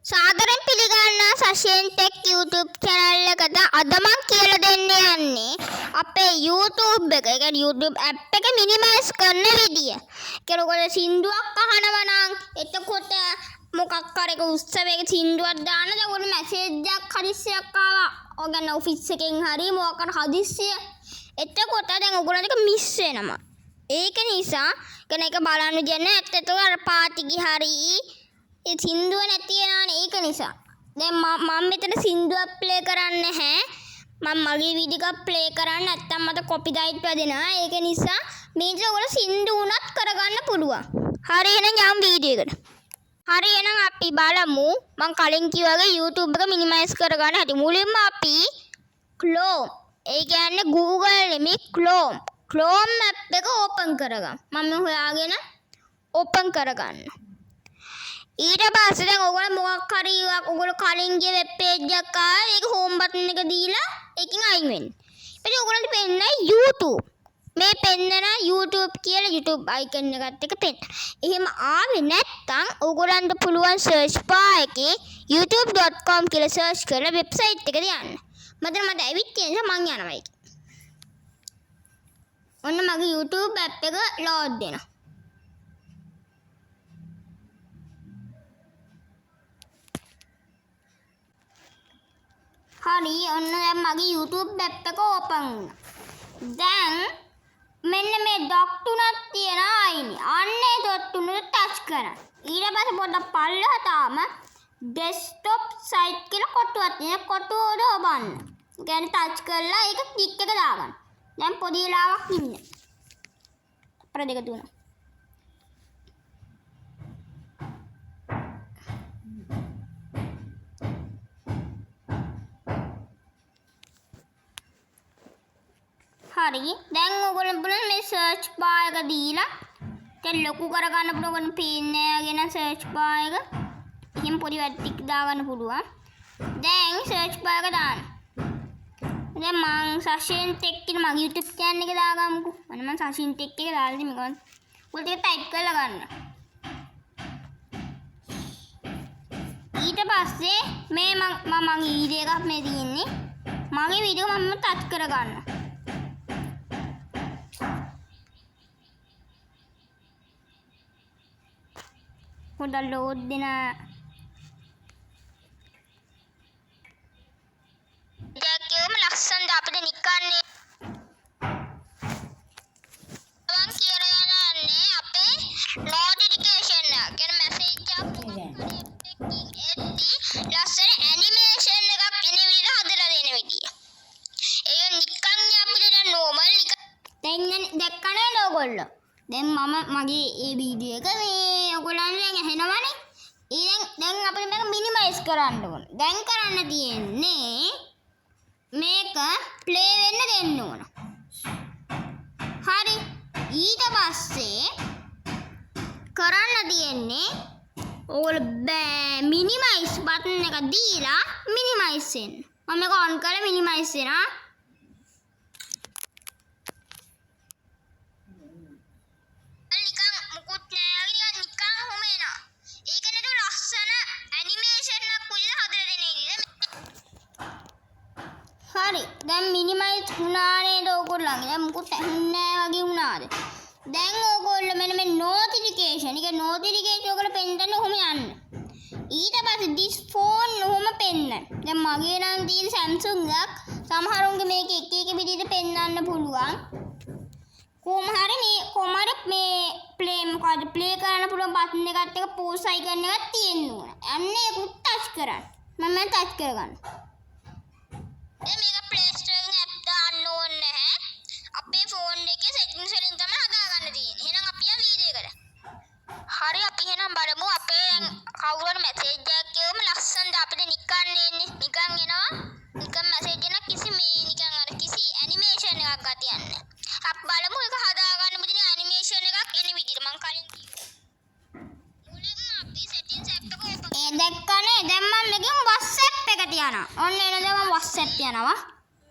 සාදරයෙන් පිළිගන්නා සශයෙන් tech YouTube channel එකට අද මම කියලා දෙන්න යන්නේ අපේ YouTube එක. ඒ කියන්නේ YouTube app එක minimize කරන විදිය. ඒක ඔයගොල්ලෝ සින්දුවක් අහනවා නම් එතකොට මොකක් හරි එක උත්සවයක සින්දුවක් දාන්න ඒගොල්ලෝ මැසේජ් එකක් හදිස්සියක් ආවා. ඔයගොල්ලන් ඔෆිස් එකෙන් හරි මොකක් හරි හදිස්සිය. එතකොට දැන් ඔයගොල්ලන්ට ඒක මිස් වෙනවා. ඒක නිසා කෙනෙක් එක බලන්න විදියක් නැහැ. ඒත් අර පාටි ගිහරි ඒ සින්දුව නැති වෙනානේ ඒක නිසා. දැන් මම මෙතන සින්දුවක් ප්ලේ කරන්නේ නැහැ. මම මගේ වීඩියෝ එකක් ප්ලේ කරන්නේ නැත්තම් මට කොපිරයිට් වැදෙනවා. ඒක නිසා මේක ඔයගොල්ලෝ සින්දු උනත් කරගන්න පුළුවන්. හරි එහෙනම් යමු වීඩියෝ එකට. හරි එහෙනම් අපි බලමු මම කලින් කිව්වා වගේ YouTube එක මිනිමයිස් කරගන්න හැටි. මුලින්ම අපි Chrome ඒ කියන්නේ Google නෙමෙයි Chrome app එක ඕපන් කරගමු. මම හොයාගෙන ඕපන් කරගන්න. ඊට පස්සේ දැන් ඔයගොල්ලෝ මොකක් හරි ඔයගොල්ලෝ කලින් ගිය වෙබ් පේජ් එකක් ආවා. ඒක හෝම් බටන් එක දීලා ඒකෙන් අයින් වෙන්න. ඊට ඔයගොල්ලන්ට පෙන්නයි YouTube. මේ පෙන්නන YouTube කියලා YouTube icon එකත් එක පෙන්න. එහෙම ආවේ නැත්නම් ඔයගොල්ලන්ට පුළුවන් search bar එකේ youtube.com කියලා search කරලා වෙබ්සයිට් එකට යන්න. මට ඇවිත් තියෙන නිසා මං යනවා ඒක. ඔන්න මගේ YouTube app එක load වෙනවා. හරි ඔන්න දැන් මගේ YouTube app එක ඕපන් වුණා. දැන් මෙන්න මේ ඩොට් තුනක් තියෙනවා අයිනේ. අන්නේ ඩොට් තුනට ටච් කරන්න. ඊට පස්සේ පොඩ්ඩක් පල්ලෙහාට ආම desktop site කියලා කොටුවක් තියෙනවා. කොටුව උඩ ඔබන්න. ඒ කියන්නේ ටච් කරලා ඒක ටික් එක දාගන්න. දැන් පොඩි වෙලාවක් ඉන්න. අපර දෙක තුන. හරි දැන් ඔයගොල්ලෝ බලන්න මේ search bar එක දීලා දැන් ලොකු කරගන්න පුළුවන් පේන්නේ නැගෙන search bar එක. එහෙනම් පොඩි වැට්ටික් දාගන්න පුළුවන්. දැන් search bar එක දාන්න. දැන් මම සශයෙන් ටෙක් කියන මගේ YouTube channel එක දාගමුකෝ. අන්න මම සශයෙන් ටෙක් එක දාලා ඉතින් මේක ඔයගොල්ලෝ ටික ටයිප් කරලා ගන්න. ඊට පස්සේ මේ මම මගේ වීඩියෝ එකක් මේ තියෙන්නේ. මගේ වීඩියෝ මම ටච් කරගන්න. පොඩ්ඩක් ලෝඩ් දෙන දැක්කේම ලස්සනට අපිට නිකන්නේ මම කියලා යන්නේ අපේ notification එක කියන මැසේජ් එකක් එද්දි ලස්සන ඇනිමේෂන් එකක් එන විදිහට හදලා දෙන විදිය. ඒක නිකන් අපිට දැන් normal දැන් දැක්කනේ ඔයගොල්ලෝ. දැන් මම මගේ ඒ වීඩියෝ එක මේ ඔයගොල්ලන්ට දැන් ඇහෙනවනේ. දැන් අපිට මේක මිනිමයිස් කරන්න ඕන. දැන් කරන්න තියෙන්නේ මේක ප්ලේ වෙන්න දෙන්න ඕන. හරි. ඊට පස්සේ කරන්න තියෙන්නේ ඔයගොල්ලෝ මිනිමයිස් බටන් එක දීලා මිනිමයිස් වෙන්න. මම මේක ඔන් කරලා මිනිමයිස් වෙනවා. හරි දැන් මිනිමයිස් වුණා නේද ඔයගොල්ලන්ගේ. දැන් මුකුත් ඇහුන්නේ නැහැ වගේ වුණාද? දැන් ඔයගොල්ලෝ මෙන්න මේ notification එක ඔයගොල්ලෝ පෙන්නන්න ඔහොම යන්න. ඊට පස්සේ this phone ඔහොම පෙන්නන්න. දැන් මගේ නම් තියෙන Samsung එකක්. සමහරුන්ගේ මේක එක එක විදිහට පෙන්නන්න පුළුවන්. කොහොම හරි මේ ප්ලේ කරන්න පුළුවන් බටන් එකත් එක pause icon එකක් තියෙන්න ඕන. අන්න ඒක ටච් කරන්න. මම ටච් කරගන්න. මේක Play Store එකෙන් app දාන්න ඕනේ නැහැ. අපේ ෆෝන් එකේ settings වලින් තමයි හදාගන්න තියෙන්නේ. එහෙනම් අපි යමු වීඩියෝ එකට. හරි අපි එහෙනම් බලමු අපේ කවුරුහරි මැසේජ් එකක් කියවම ලස්සනට අපිට නිකන් එන්නේ. නිකන් එනවා. නිකන් මැසේජ් එකක් නිකන් අර කිසි ඇනිමේෂන් එකක් ගතියන්නේ. අපි බලමු ඒක හදාගන්න මුදින ඇනිමේෂන් එකක් එන විදිහට මම කලින් කිව්වා. මුලින්ම අපි settings app එක open ඒ දැක්කනේ දැන් මම මේකෙන් WhatsApp එක තියනවා. ඔන්න එනද මම WhatsApp තියනවා.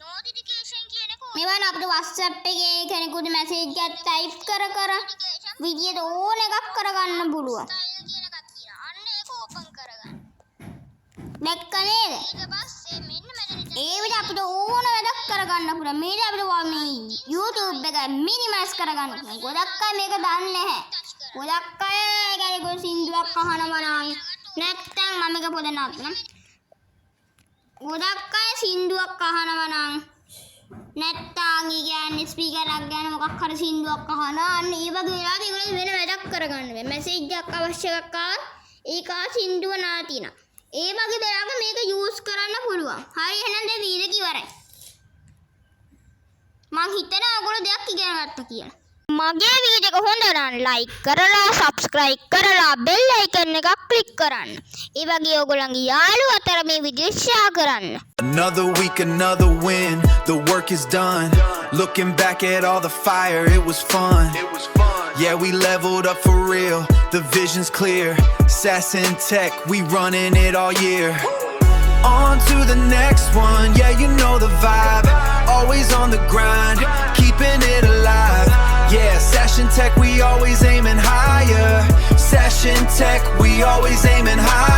notification කියන එක මේවන අපිට WhatsApp එකේ කෙනෙකුට මැසේජ් එකක් ටයිප් කර විදියට ඕන එකක් කරගන්න පුළුවන්. අන්න ඒක ඕපන් කරගන්න. ඒ විදිහ අපිට ඕන වැඩක් කරගන්න පුළුවන්. මේක අපිට මේ YouTube එක මිනිමයිස් කරගන්න පුළුවන්. ගොඩක් අය මේක දන්නේ නැහැ. ගොඩක් අය ඒකේ සින්දුවක් අහනවා නම් නැත්නම් මම එක පොඩ නවත්තනම්. ගොඩක් අය සින්දුවක් අහනවා නම් නැත්නම් කියන්නේ ස්පීකර් එකක් ගන්න මොකක් හරි සින්දුවක් අහනවා. අන්න ඒ වගේ වෙලාවට ඒගොල්ලෝ වෙන වැඩක් කරගන්න බෑ. මැසේජ් එකක් අවශ්‍ය එකක් ආවත් ඒක සින්දුව නාතිනා. ඒ වගේ වෙලාවක මේක යූස් කරන්න පුළුවන්. හරි එහෙනම් දැන් වීඩියෝ ඉවරයි. මං හිතනවා ඔයගොල්ලෝ දෙයක් ඉගෙන ගත්තා කියලා. මගේ වීඩියෝ එක හොඳ නම් ලයික් කරලා සබ්ස්ක්‍රයිබ් කරලා බෙල් අයිකන් එක ක්ලික් කරන්න. ඒ වගේ ඔයගොල්ලන්ගේ යාළුවෝ අතර මේ වීඩියෝ ෂෙයා කරන්න. Another week, another win. The work is done. Looking back at all the fire, it was fun. Yeah, we leveled up for real. The vision's clear. Sass and Tech, we running it all year. On to the next one. Yeah, you know the vibe. Always on the grind, keeping it alive. Yeah, Sass and Tech, we always aiming higher. Sass and Tech, we always aiming higher.